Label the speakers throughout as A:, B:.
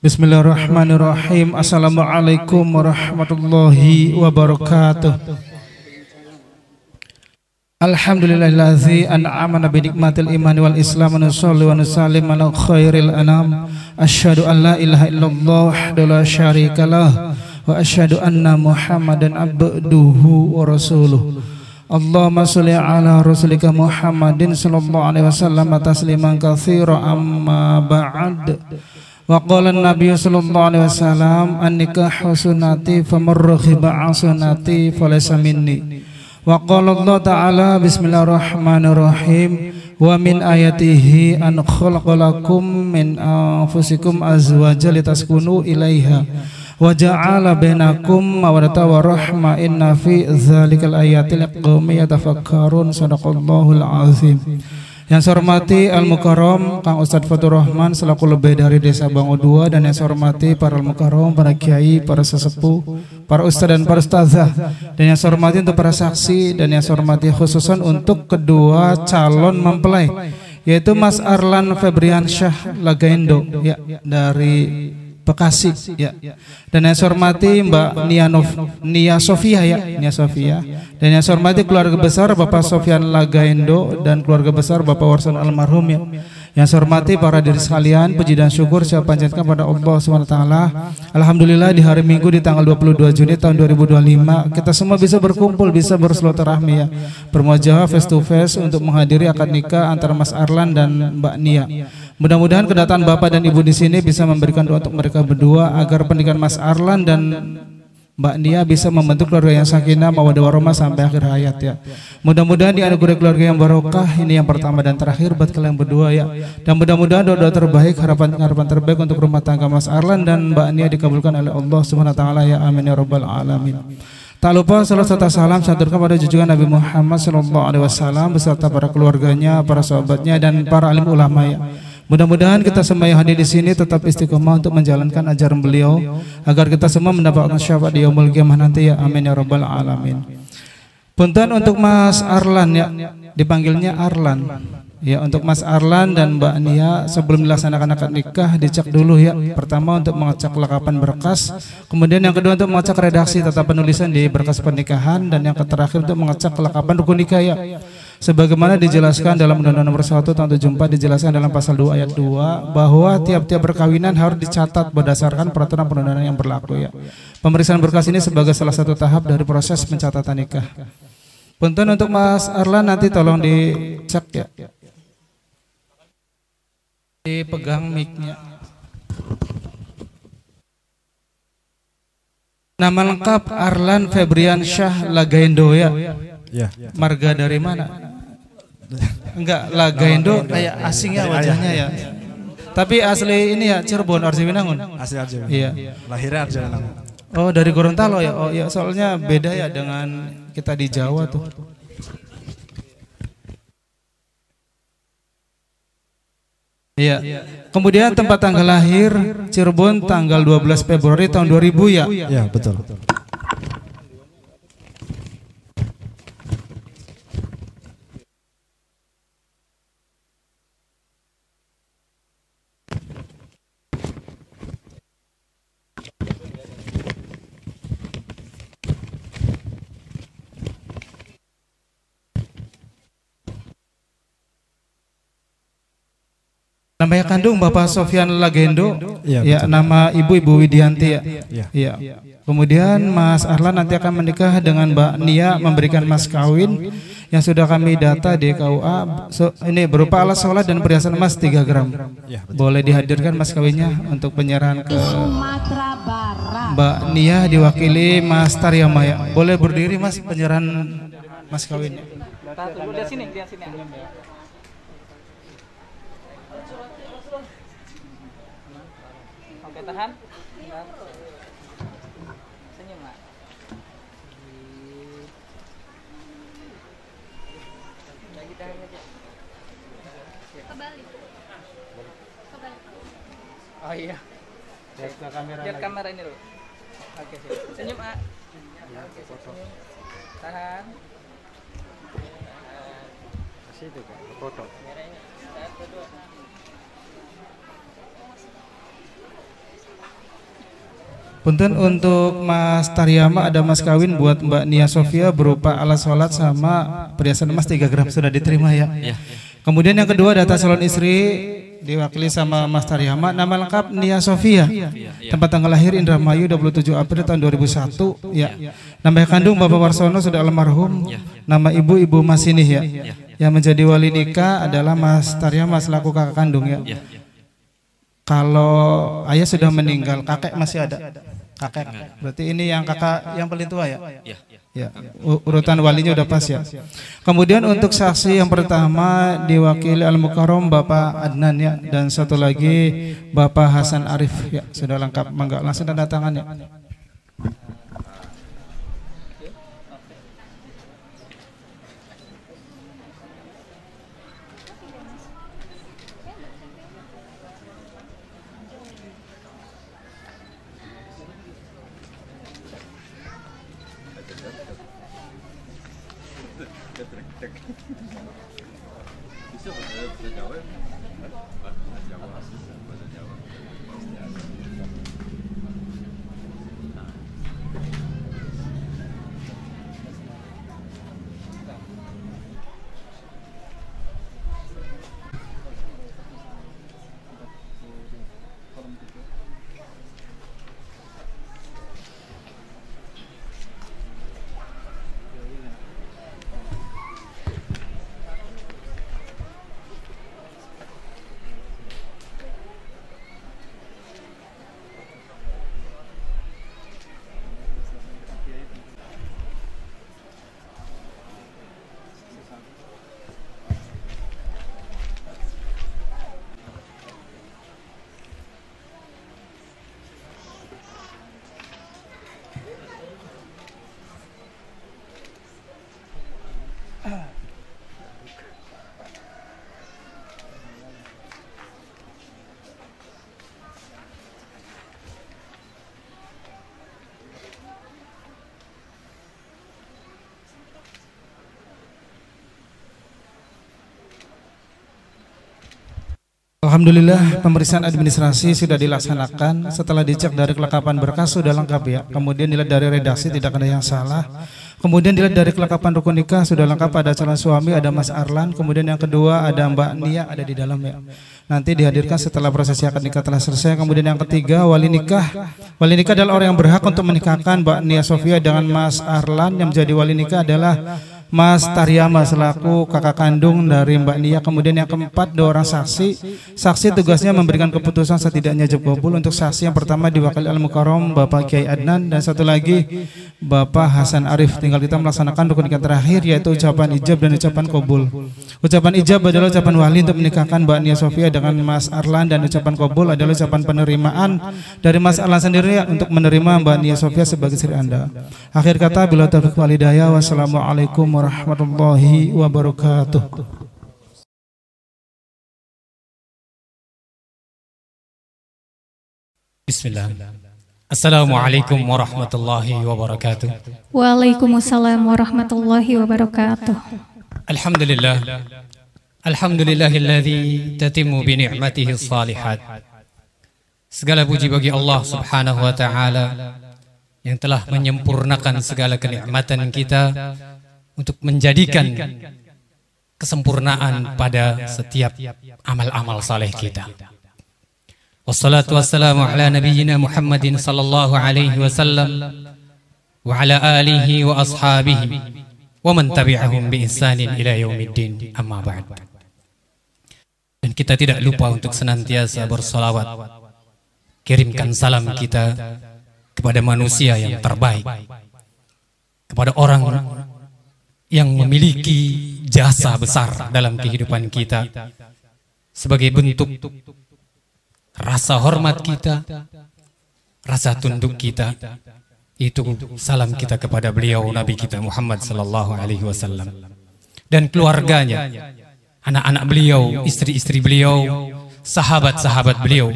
A: Bismillahirrahmanirrahim. Assalamualaikum warahmatullahi wabarakatuh. Alhamdulillahillazi an'amana bi nikmatil imani wal islam wa nusalli wa nusallim ala khairil anam. Asyhadu an la ilaha illallah wahdahu la syarikalah wa asyhadu anna Muhammadan abduhu wa rasuluh. Allahumma sholli ala rasulika Muhammadin sallallahu alaihi wasallam tasliman katsiran amma ba'd. Wa qala an-nabiy sallallahu alaihi wasallam an-nikahu sunnati faman raghiba an sunnati falaysa minni. Wa qala Allah ta'ala bismillahirrahmanirrahim wa min ayatihi an khalaqalakum min anfusikum azwajan litaskunu ilaiha wa ja'ala bainakum mawaddatan wa rahmah inna fi dzalikal ayatil liqaumin yatafakkarun. Shadaqallahul azim. Yang saya hormati Al-Mukarram Kang Ustadz Fatur Rahman selaku lebih dari Desa Bangu II, dan yang saya hormati para Al-Mukarram, para kiai, para sesepuh, para ustadz dan para ustazah, dan yang saya hormati untuk para saksi, dan yang saya hormati khususan untuk kedua calon mempelai, yaitu Mas Arlan Febriansyah Lagaindo ya, dari Bekasi ya. Dan yang saya hormati Mbak Nia Sofia ya, Nia Sofia. Dan yang saya hormati keluarga besar Bapak Sofyan Lagaindo dan keluarga besar Bapak Warsan almarhum ya. Yang saya hormati para diri sekalian, puji dan syukur saya panjatkan pada Allah SWT. Alhamdulillah di hari Minggu di tanggal 22 Juni tahun 2025 kita semua bisa berkumpul, bisa bersilaturahmi ya, bermuajahah face to face untuk menghadiri akad nikah antara Mas Arlan dan Mbak Nia. Mudah-mudahan kedatangan Bapak dan Ibu di sini bisa memberikan doa untuk mereka berdua agar pernikahan Mas Arlan dan Mbak Nia bisa membentuk keluarga yang sakinah mawaddah warahmah sampai akhir hayat ya. Mudah-mudahan dianugerahi keluarga yang barokah. Ini yang pertama dan terakhir buat kalian berdua ya. Dan mudah-mudahan doa-doa terbaik, harapan terbaik untuk rumah tangga Mas Arlan dan Mbak Nia dikabulkan oleh Allah Subhanahu wa taala ya. Amin ya rabbal alamin. Tak lupa salam serta salam saya aturkan pada junjungan Nabi Muhammad sallallahu alaihi wasallam beserta para keluarganya, para sahabatnya dan para alim ulama ya. Mudah-mudahan kita semua yang hadir di sini tetap istiqomah untuk menjalankan ajaran beliau agar kita semua mendapatkan syafaat di yaumul qiyamah nanti ya. Amin ya rabbal alamin. Punten untuk Mas Arlan ya, dipanggilnya Arlan. Ya, untuk Mas Arlan dan Mbak Nia sebelum dilaksanakan akad nikah dicek dulu ya. Pertama untuk mengecek lengkapan berkas, kemudian yang kedua untuk mengecek redaksi tata penulisan di berkas pernikahan, dan yang terakhir untuk mengecek kelengkapan rukun nikah ya. Sebagaimana dijelaskan dalam Undang-Undang Nomor 1 Tahun 74 dijelaskan dalam pasal 2 ayat 2 bahwa tiap-tiap perkawinan harus dicatat berdasarkan peraturan perundangan yang berlaku ya. Pemeriksaan berkas ini sebagai salah satu tahap dari proses pencatatan nikah. Punten untuk Mas Arlan nanti tolong dicek ya. Dipegang mic-nya. Nama lengkap Arlan Febriansyah Lagaindo ya. Ya. Marga dari mana? Enggak, Lagaindo kayak asing ya wajahnya ya. Tapi asli ini ya Cirebon, Arjawinangun. Asli Arjawinangun. Iya. Lahirnya Arjawinangun. Oh, dari Gorontalo ya. Oh iya, soalnya beda ya dengan kita di Jawa tuh. Iya. Kemudian tempat tanggal lahir Cirebon tanggal 12 Februari tahun 2000 ya. Iya, betul. Nama kandung Bapak Sofyan Lagaindo ya, nama Ibu Widianti ya. Ya. Kemudian Mas Arlan nanti akan menikah dengan Mbak Nia, memberikan mas kawin yang sudah kami data di KUA. Ini berupa alas sholat dan perhiasan emas 3 gram. Boleh dihadirkan mas kawinnya untuk penyerahan ke Mbak Nia diwakili Mas Taryamaya. Boleh berdiri mas penyerahan mas kawinnya. Lihat sini. Oke, tahan. Senyum lah. Lagi tahan aja. Kebalik. Oh iya. Lihat kamera ini dulu. Oke, sip. Senyum, A. Oke, senyum. Tahan. Situ kan, foto. Merahnya. 1, 2. Punten untuk Mas Taryama ada mas kawin buat Mbak Nia Sofia berupa alat sholat sama perhiasan emas 3 gram sudah diterima ya. Kemudian yang kedua data calon istri diwakili sama Mas Taryama, nama lengkap Nia Sofia, tempat tanggal lahir Indramayu 27 April tahun 2001 ya. Nama kandung Bapak Warsono sudah almarhum, nama ibu Ibu Masinih ya. Yang menjadi wali nikah adalah Mas Taryama selaku kakak kandung ya. Kalau ayah sudah meninggal, kakek masih ada. Kakek. Berarti ini yang kakak yang paling tua ya? Ya. Urutan walinya udah pas ya. Kemudian untuk saksi yang pertama diwakili Al-Mukarram Bapak Adnan ya, dan satu lagi Bapak Hasan Arif ya. Sudah lengkap, mangga langsung tanda tangan ya. Alhamdulillah pemeriksaan administrasi sudah dilaksanakan. Setelah dicek dari kelengkapan berkas sudah lengkap ya. Kemudian dilihat dari redaksi tidak ada yang salah. Kemudian dilihat dari kelengkapan rukun nikah sudah lengkap, ada calon suami, ada Mas Arlan. Kemudian yang kedua ada Mbak Nia ada di dalam ya. Nanti dihadirkan setelah prosesi akad nikah telah selesai. Kemudian yang ketiga wali nikah. Wali nikah adalah orang yang berhak untuk menikahkan Mbak Nia Sofia dengan Mas Arlan. Yang menjadi wali nikah adalah Mas Taryama selaku kakak kandung dari Mbak Nia. Kemudian yang keempat 2 orang saksi. Saksi tugasnya memberikan keputusan setidaknya jab kabul. Untuk saksi yang pertama diwakili Al-Mukarram Bapak Kiai Adnan, dan satu lagi Bapak Hasan Arif. Tinggal kita melaksanakan rukun nikah terakhir yaitu ucapan ijab dan ucapan kabul. Ucapan ijab adalah ucapan wali untuk menikahkan Mbak Nia Sofia dengan Mas Arlan, dan ucapan kabul adalah ucapan penerimaan dari Mas Arlan sendiri untuk menerima Mbak Nia Sofia sebagai istri Anda. Akhir kata bila taufiq wal hidayah. Wassalamualaikum warahmatullahi wabarakatuh.
B: Bismillah. Assalamualaikum warahmatullahi wabarakatuh.
C: Waalaikumsalam warahmatullahi wabarakatuh.
B: Alhamdulillah. Alhamdulillahilladzi tatimmu bi ni'matihi shalihat. Segala puji bagi Allah Subhanahu wa taala yang telah menyempurnakan segala kenikmatan kita untuk menjadikan kesempurnaan pada setiap amal-amal saleh kita. Wassalatu wassalamu ala nabiyyina Muhammadin sallallahu alaihi wasallam wa ala alihi wa ashabihi wa man tabi'ahum bi ihsanin ila yaumiddin, amma ba'd. Dan kita tidak lupa untuk senantiasa bersolawat, kirimkan salam kita kepada manusia yang terbaik, kepada orang yang memiliki jasa besar dalam kehidupan kita, sebagai bentuk rasa hormat kita, rasa tunduk kita. Itu salam kita kepada beliau, Nabi kita Muhammad sallallahu alaihi wasallam, dan keluarganya, anak-anak beliau, istri-istri beliau, sahabat-sahabat beliau,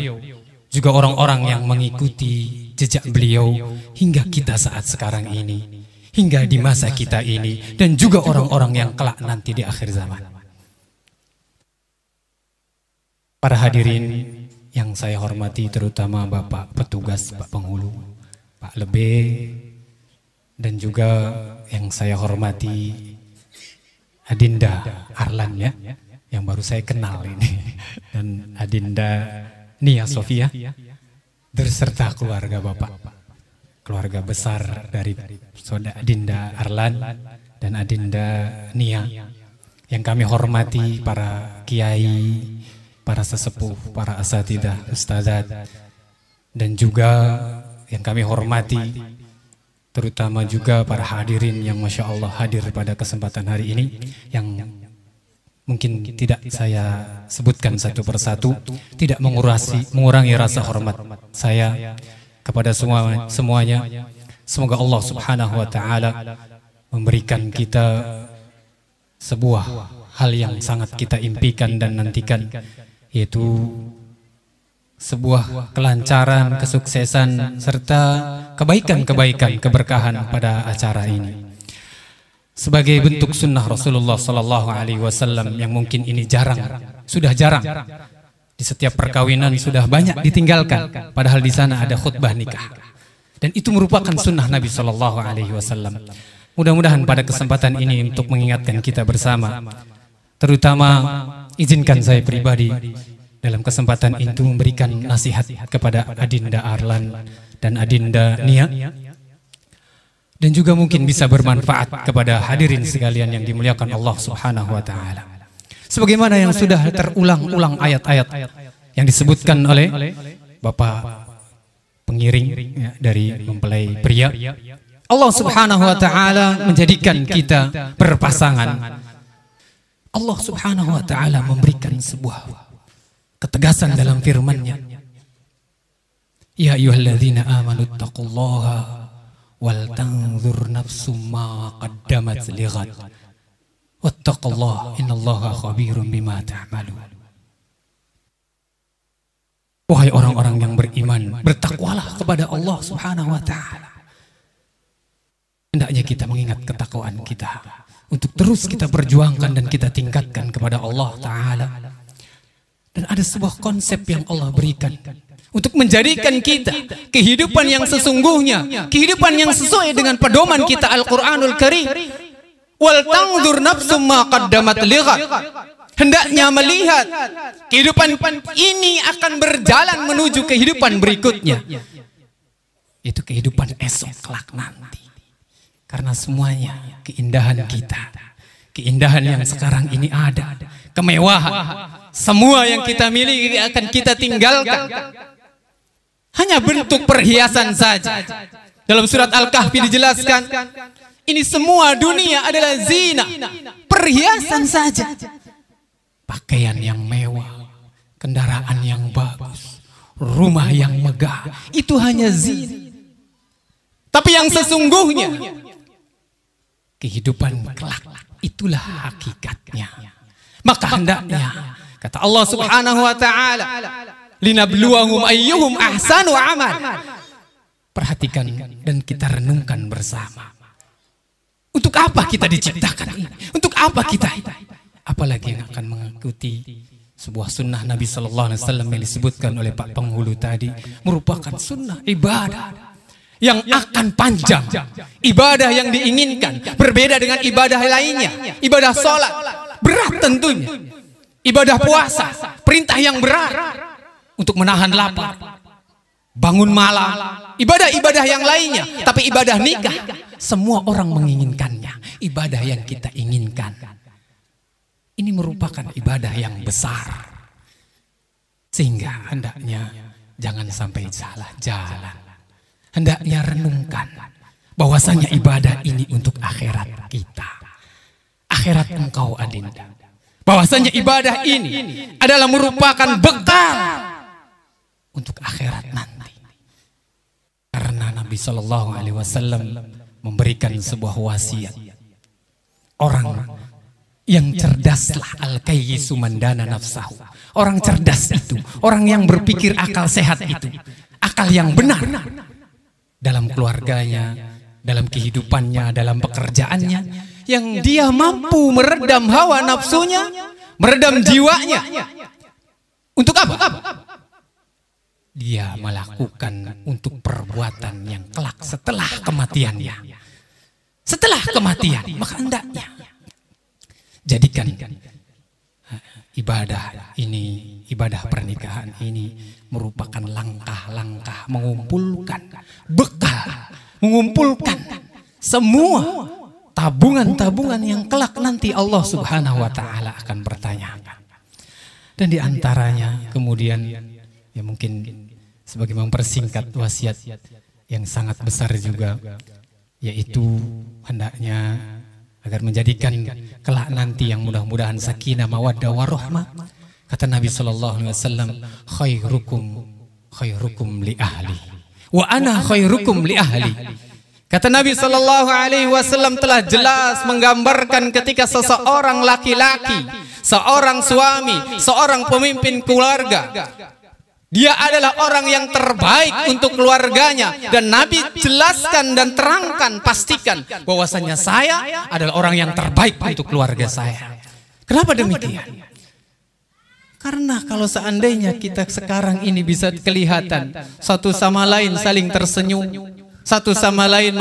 B: juga orang-orang yang mengikuti jejak beliau hingga kita saat sekarang ini, hingga di masa kita ini, dan juga orang-orang yang kelak nanti di akhir zaman. Para hadirin yang saya hormati, terutama Bapak petugas, Pak Penghulu, Pak Lebe, dan juga yang saya hormati Adinda Arlan ya, yang baru saya kenal ini, dan Adinda Nia Sofia, berserta keluarga Bapak, keluarga besar dari saudara Adinda Arlan dan Adinda Nia, yang kami hormati para kiai, para sesepuh, para asatidah, ustazat, dan juga yang kami hormati terutama juga para hadirin yang Masya Allah hadir pada kesempatan hari ini, yang mungkin tidak saya sebutkan satu persatu, tidak mengurangi rasa hormat saya kepada semuanya. Semoga Allah Subhanahu wa Ta'ala memberikan kita sebuah hal yang sangat kita impikan dan nantikan, yaitu sebuah kelancaran, kesuksesan, serta kebaikan-kebaikan, keberkahan pada acara ini. Sebagai bentuk sunnah Rasulullah Sallallahu Alaihi Wasallam yang mungkin ini sudah jarang di setiap perkawinan, sudah banyak ditinggalkan. Padahal di sana ada khutbah nikah, dan itu merupakan sunnah Nabi Sallallahu Alaihi Wasallam. Mudah-mudahan pada kesempatan ini untuk mengingatkan kita bersama, terutama izinkan saya pribadi dalam kesempatan itu memberikan nasihat kepada Adinda Arlan dan Adinda Nia, dan juga mungkin bisa bermanfaat kepada hadirin sekalian yang dimuliakan Allah Subhanahu wa Ta'ala. Sebagaimana yang sudah terulang-ulang ayat-ayat yang disebutkan oleh Bapak pengiring ya, dari mempelai pria, Allah Subhanahu wa Ta'ala menjadikan kita berpasangan. Allah Subhanahu wa Ta'ala memberikan sebuah ketegasan dalam firman-Nya. Ya ayyuhalladzina amanu taqullaha wal tanzur nafsum ma qaddamat lighad wattaqullaha innallaha khabirum bima ta'malun. Wahai orang-orang yang beriman, bertakwalah kepada Allah Subhanahu wa Ta'ala. Hendaknya kita mengingat ketakwaan kita untuk terus kita perjuangkan dan kita tingkatkan kepada Allah Ta'ala. Dan ada sebuah konsep yang Allah berikan untuk menjadikan kita kehidupan yang sesungguhnya, kehidupan yang sesuai dengan pedoman kita Al-Quranul Karim. Wal tanzur nafsum ma qaddamat lighad. Hendaknya melihat kehidupan ini akan berjalan menuju kehidupan berikutnya, itu kehidupan esok kelak nanti. Karena semuanya keindahan kita, keindahan yang sekarang ini ada, kemewahan, semua yang kita miliki akan kita tinggalkan. Hanya bentuk perhiasan saja. Dalam surat Al-Kahfi dijelaskan, ini semua dunia adalah zina, perhiasan saja. Pakaian yang mewah, kendaraan yang bagus, rumah yang megah, itu hanya zina. Tapi yang sesungguhnya, kehidupan kelak, itulah hakikatnya. Maka hendaknya, kata Allah Subhanahu wa Ta'ala, linabluwahum ayyuhum ahsanu amal. Perhatikan dan kita renungkan bersama. Untuk apa kita diciptakan ini? Untuk apa kita? Apalagi yang akan mengikuti sebuah sunnah Nabi Sallallahu Alaihi Wasallam yang disebutkan oleh Pak Penghulu tadi, merupakan sunnah ibadah yang akan panjang, ibadah yang diinginkan, berbeda dengan ibadah lainnya. Ibadah sholat berat tentunya, ibadah puasa perintah yang berat untuk menahan lapar, bangun malam, ibadah-ibadah yang lainnya. Tapi ibadah nikah semua orang menginginkannya, ibadah yang kita inginkan. Ini merupakan ibadah yang besar, sehingga hendaknya jangan sampai salah jalan. Hendaknya renungkan bahwasanya ibadah ini untuk akhirat kita, akhirat engkau Adinda. Bahwasanya ibadah ini adalah merupakan bekal untuk akhirat nanti. Karena Nabi Sallallahu Alaihi Wasallam memberikan sebuah wasiat, orang yang cerdaslah al-kayyisu mandana nafsahu. Orang cerdas itu, orang yang berpikir akal sehat itu, akal yang benar dalam keluarganya, dalam kehidupannya, dalam pekerjaannya, yang dia mampu meredam hawa nafsunya, meredam jiwanya. Untuk apa? dia melakukan untuk perbuatan yang kelak setelah kematiannya. Setelah kematian, maka hendaknya jadikan ibadah ini, ibadah pernikahan ini merupakan langkah-langkah mengumpulkan bekal, mengumpulkan semua tabungan-tabungan yang kelak nanti Allah Subhanahu wa Ta'ala akan bertanyakan. Dan diantaranya kemudian ya mungkin sebagai mempersingkat wasiat yang sangat besar juga, yaitu hendaknya agar menjadikan kelak nanti yang mudah-mudahan sakinah mawaddah warahmah. Kata Nabi sallallahu alaihi wasallam, khairukum li ahli wa ana khairukum li ahli. Kata Nabi sallallahu alaihi wasallam telah jelas menggambarkan ketika seseorang laki-laki, seorang suami, seorang pemimpin keluarga, dia adalah orang yang terbaik untuk keluarganya. Dan Nabi jelaskan dan terangkan, pastikan bahwasanya saya adalah orang yang terbaik untuk keluarga saya. Kenapa demikian? Karena kalau seandainya kita sekarang ini bisa kelihatan satu sama lain saling tersenyum, satu sama lain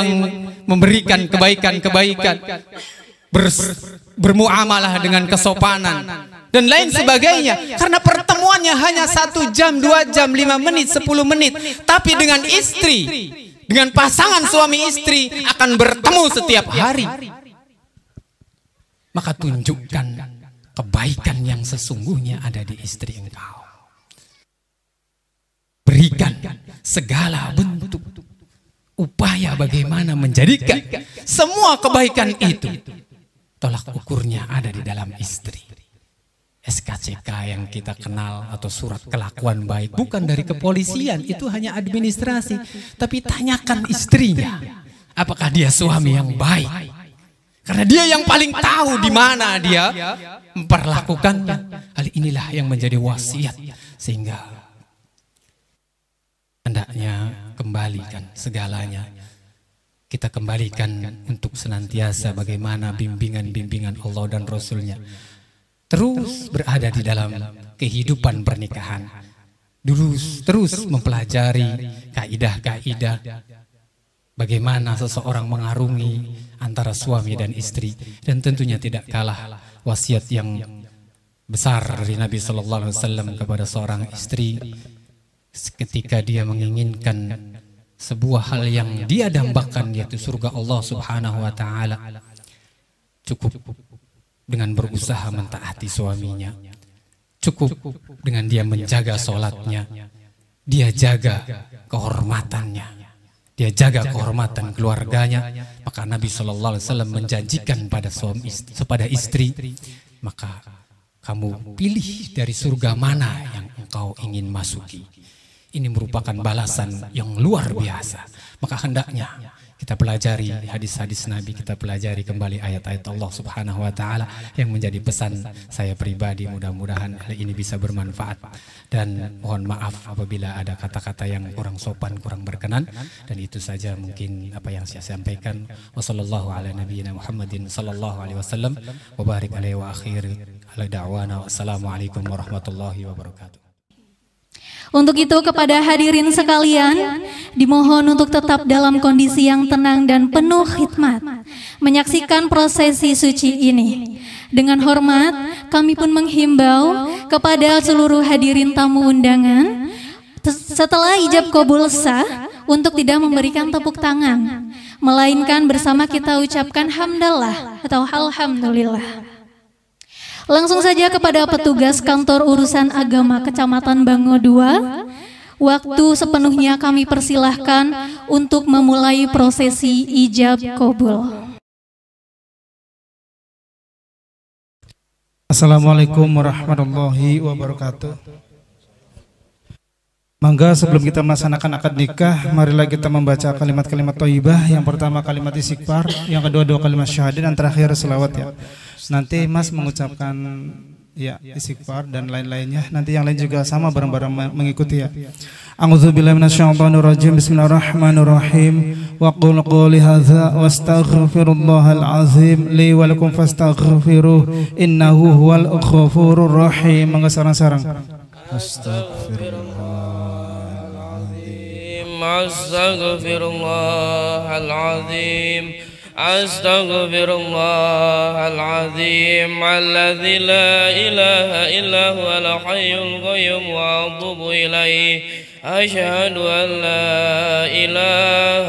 B: memberikan kebaikan-kebaikan, bermuamalah dengan kesopanan dan lain sebagainya, karena pertemuannya hanya 1 jam, 2 jam, 5 menit, 10 menit, tapi dengan istri, dengan pasangan suami istri akan bertemu setiap hari, maka tunjukkan kebaikan yang sesungguhnya ada di istri engkau. Berikan segala bentuk upaya bagaimana menjadikan semua kebaikan itu tolak ukurnya ada di dalam istri. SKCK yang kita kenal atau surat kelakuan baik bukan dari kepolisian, itu hanya administrasi. Tapi tanyakan istrinya, apakah dia suami yang baik? Karena dia yang paling tahu di mana dia memperlakukannya. Hal inilah yang menjadi wasiat, sehingga hendaknya kembalikan segalanya. Kita kembalikan untuk senantiasa bagaimana bimbingan-bimbingan Allah dan Rasulnya terus berada di dalam kehidupan pernikahan. Terus mempelajari kaidah-kaidah bagaimana seseorang mengarungi antara suami dan istri. Dan tentunya tidak kalah wasiat yang besar dari Nabi Sallallahu Alaihi Wasallam kepada seorang istri ketika dia menginginkan sebuah hal yang dia dambakan, yaitu surga Allah Subhanahu wa Ta'ala. Cukup dengan berusaha mentaati suaminya, cukup dengan dia menjaga sholatnya, dia jaga kehormatannya, dia jaga kehormatan keluarganya. Maka Nabi Sallallahu Alaihi Wasallam menjanjikan pada istri, maka kamu pilih dari surga mana yang engkau ingin masuki. Ini merupakan balasan yang luar biasa. Maka hendaknya kita pelajari hadis-hadis Nabi, kita pelajari kembali ayat-ayat Allah Subhanahu wa Ta'ala yang menjadi pesan saya pribadi. Mudah-mudahan hal ini bisa bermanfaat, dan mohon maaf apabila ada kata-kata yang kurang sopan, kurang berkenan. Dan itu saja mungkin apa yang saya sampaikan. Wassallallahu ala nabiyyina Muhammadin sallallahu alaihi wasallam wa barik alaihi wa akhiri ala da'wana. Wassalamualaikum warahmatullahi wabarakatuh.
C: Untuk itu kepada hadirin sekalian, dimohon untuk tetap dalam kondisi yang tenang dan penuh khidmat menyaksikan prosesi suci ini. Dengan hormat, kami pun menghimbau kepada seluruh hadirin tamu undangan, setelah ijab qabul sah, untuk tidak memberikan tepuk tangan, melainkan bersama kita ucapkan hamdalah atau alhamdulillah. Langsung saja kepada petugas kantor urusan agama Kecamatan Bango 2. Waktu sepenuhnya kami persilahkan untuk memulai prosesi ijab qabul.
A: Assalamualaikum warahmatullahi wabarakatuh. Mangga sebelum kita melaksanakan akad nikah, marilah kita membaca kalimat-kalimat thayyibah. Yang pertama kalimat istighfar, yang kedua 2 kalimat syahadat, dan terakhir selawat ya. Nanti Mas mengucapkan ya istighfar dan lain-lainnya. Nanti yang lain juga sama bareng-bareng mengikuti ya. A'udzubillahi minasyaitonir rajim. Bismillahirrahmanirrahim. Wa qul qouli hadza wastaghfirullahal azim li wa lakum fastaghfiruh innahu huwal ghafurur rahim. Mangga sarang-sarang. Astagfirullah
D: أستغفر الله العظيم أستغفر الله العظيم الذي لا إله إلا هو الحي القيوم وأتوب إليه أشهد أن لا إله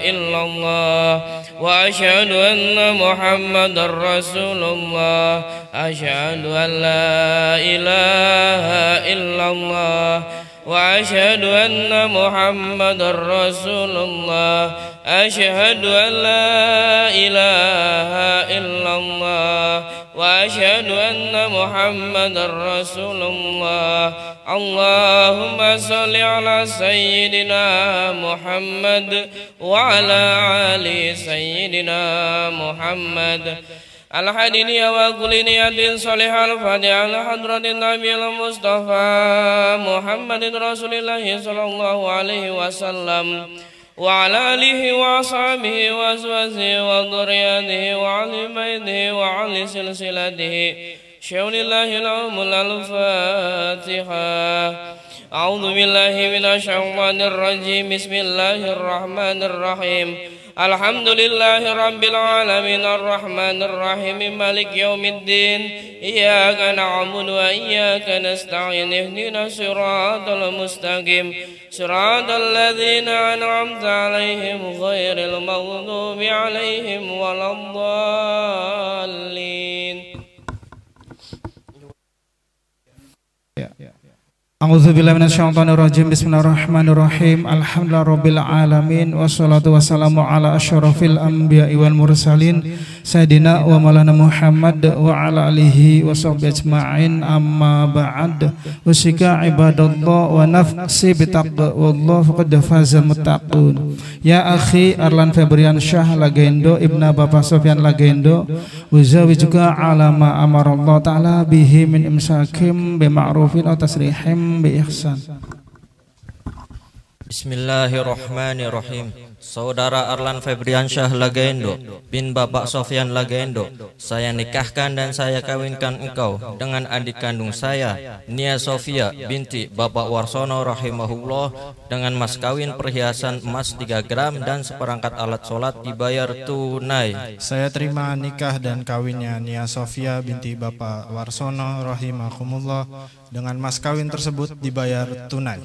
D: إلا الله وأشهد أن محمدا رسول الله أشهد أن لا إله إلا الله وأشهد أن محمدا رسول الله أشهد أن لا إله إلا الله وأشهد أن محمدا رسول الله اللهم صل على سيدنا محمد وعلى آل سيدنا محمد الحديث وكل نية صالحة الفاتحة على حضرة النبي المصطفى محمد رسول الله صلى الله عليه وسلم وعلى آله وأصحابه وأزواجه وذريته وعلى بيته وعلى سلسلته شون الله لهم الفاتحة أعوذ بالله من الشيطان الرجيم بسم الله الرحمن الرحيم الحمد لله رب العالمين الرحمن الرحيم مالك يوم الدين إياك نعبد وإياك نستعين اهدنا الصراط المستقيم صراط الذين أنعمت عليهم غير المغضوب عليهم ولا الضالين.
A: A'udzubillahi minasyaitonirrajim. Bismillahirrahmanirrahim. Alhamdulillahirabbil alamin wassalatu wassalamu ala asyrafil anbiya'i wal mursalin sayidina wa maulana Muhammad wa ala alihi washabbihi ajma'in. Amma ba'd. Usika ibadallah wa nafsi bitaqwallah faqad fazal muttaqun. Ya akhi Arlan Febrian Syah Lagendo ibna Bapak Sofyan Lagendo uzawijuka ala ma amarallahu ta'ala bihi min imsakim bima'rufin aw tasrihim bi-ihsan.
E: Bismillahirrahmanirrahim. Saudara Arlan Febriansyah Lagendo bin Bapak Sofyan Lagendo, saya nikahkan dan saya kawinkan engkau dengan adik kandung saya, Nia Sofia binti Bapak Warsono rahimahullah, dengan mas kawin perhiasan emas 3 gram dan seperangkat alat sholat dibayar tunai.
F: Saya terima nikah dan kawinnya Nia Sofia binti Bapak Warsono rahimahumullah dengan mas kawin tersebut dibayar tunai.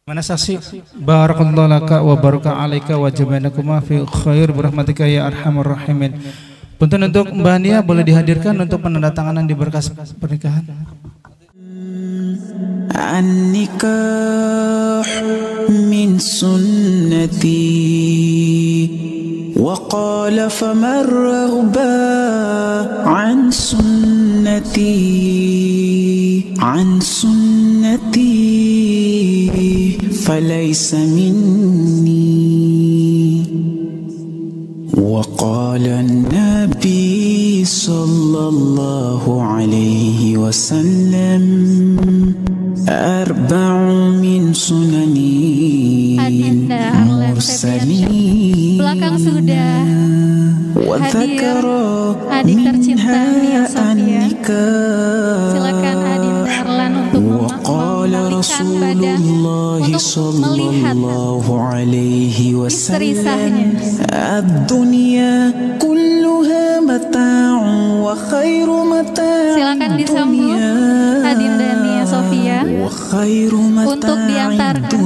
A: Mana saksi barakallahu laka wa baraka alaika wa jamanakuma fi khair birahmatika ya arhamar rahimin. Punten untuk Mbak Nia boleh dihadirkan untuk penandatanganan di berkas pernikahan.
G: An-nikah min sunnati wa qala faman raghba an sunnati فليس مني وقال النبي صلى الله عليه وسلم أربع من سنني المرسلين
C: belakang sudah hadir adik tercinta Nia Sofia. Silakan Adinda Arlan untuk melihat istri sahnya. Silakan disambut Adinda Nia Sofia untuk diantarkan.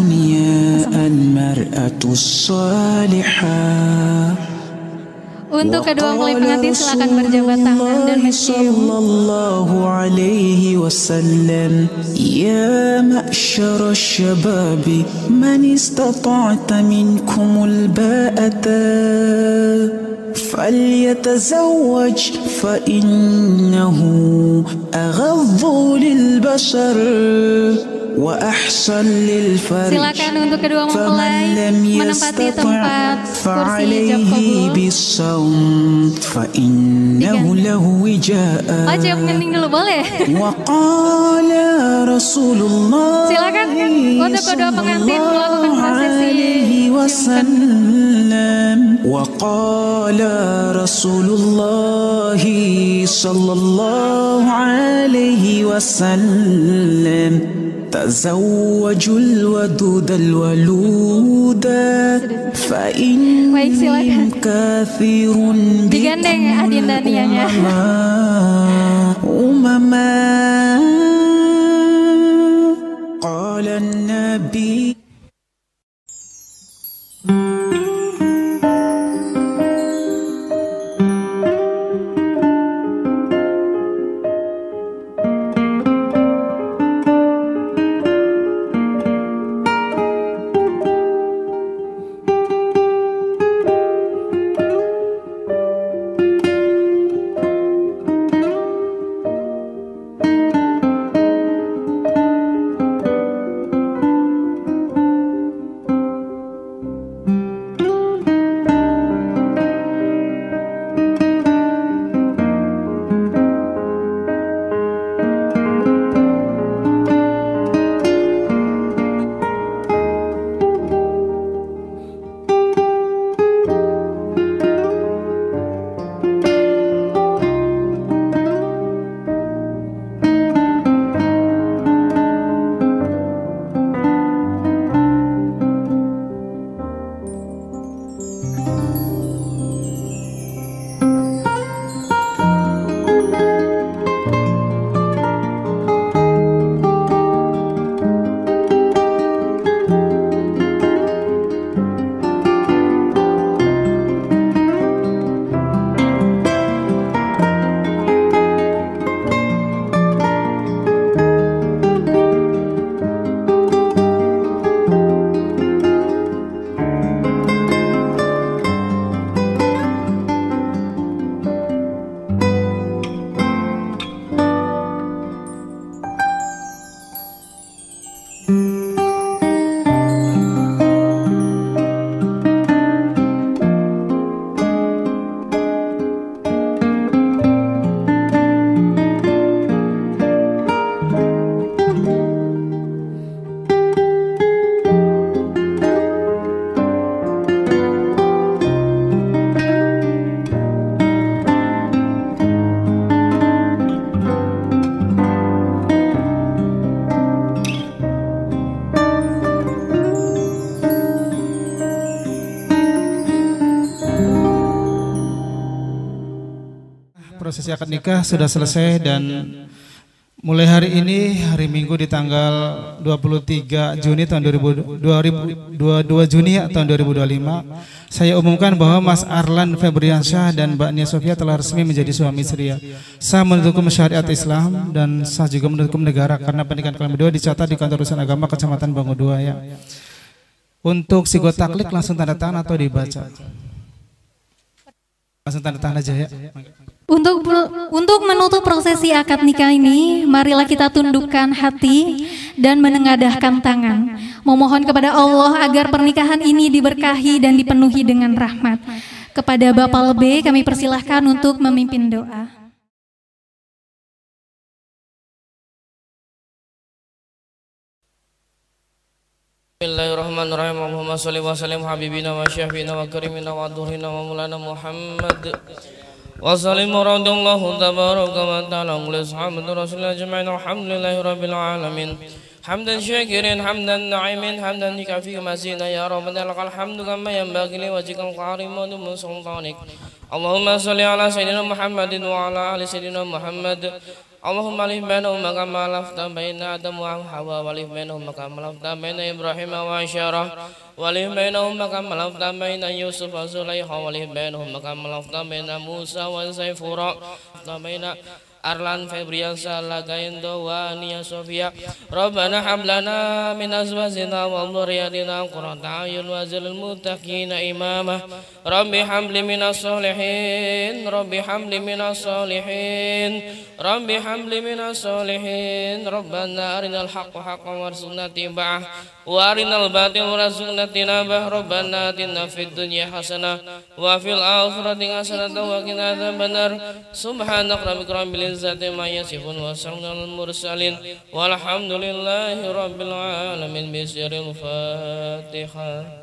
C: Untuk kedua mempelai pengantin silakan berjabat tangan dan mencium.
G: Sallallahu alaihi wasallam, ya ma'syara syababi man istata'ta minkumul ba'ata فليتزوج فإنه أغض للبشر وأحسن للفرج.
C: Silakan untuk kedua mempelai menempati tempat kursi Jokowi.
G: فإنه له وجاء.
C: Wajib ngening dulu boleh.
G: وقال رسول الله.
C: Silakan untuk kedua pengantin melakukan prosesi.
G: وقال رسول الله صلى الله عليه وسلم تزوجوا الودود الولود فإني كثير
C: digandeng Adinda Nianya.
G: أمما قال النبي
A: Prosesi akad nikah sudah selesai dan mulai hari ini, hari Minggu di tanggal 23 Juni tahun 2022 Juni tahun 2025, saya umumkan bahwa Mas Arlan Febriansyah dan Mbak Nia Sofia telah resmi menjadi suami istri. Sah menurut hukum syariat Islam dan sah juga menurut hukum negara karena pernikahan kalian berdua dicatat di Kantor Urusan Agama Kecamatan Bangu 2 ya. Untuk sigot taklik langsung tanda tangan atau dibaca? Langsung tanda tangan aja ya.
C: Untuk menutup prosesi akad nikah ini, marilah kita tundukkan hati dan menengadahkan tangan, memohon kepada Allah agar pernikahan ini diberkahi dan dipenuhi dengan rahmat. Kepada Bapak Lebe kami persilahkan untuk memimpin doa.
D: Bismillahirrahmanirrahim. Allahumma sholli wa sallim habibina wa syafiina wa karimina wa adhurina wa maulana Muhammad wa sallim radhiyallahu tabaraka wa ta'ala li ashabi rasulillah ajma'in. Alhamdulillahi rabbil alamin. Hamdan syakirin, hamdan na'imin, hamdan kafi masina ya rabbana lakal hamdu kama yanbaghi li wajhikal karim wa sultanik. Allahumma sholli ala sayyidina Muhammadin wa ala ali sayyidina Muhammad. Allahumma alif bainahuma kama alafta baina Adam wa Hawa, walif bainahuma kama alafta baina Ibrahim wa Syarah, walif bainahuma kama alafta baina Yusuf wa Zulaikha, walif bainahuma kama alafta baina Musa wa Saifura, baina Arlan Febriansyah Lagaindo wa Nia Sofia. Rabbana hab lana min azwajina wa dhurriyyatina qurrata a'yun waj'alna lil muttaqina imama. Rabbi habli minas solihin, Rabbi habli minas solihin, Rabbi habli minas solihin. Rabbana arinal haqqa haqqan warzuqna ittiba'ah wa arinal batila warzuqna tinabah. Rabbana atina fid dunya hasanah wa fil akhirati hasanah wa qina adzabannar. Subhanaka rabbil izzati ma yasifun wa salamun alal mursalin walhamdulillahi rabbil alamin. Bismillahil Fatihah.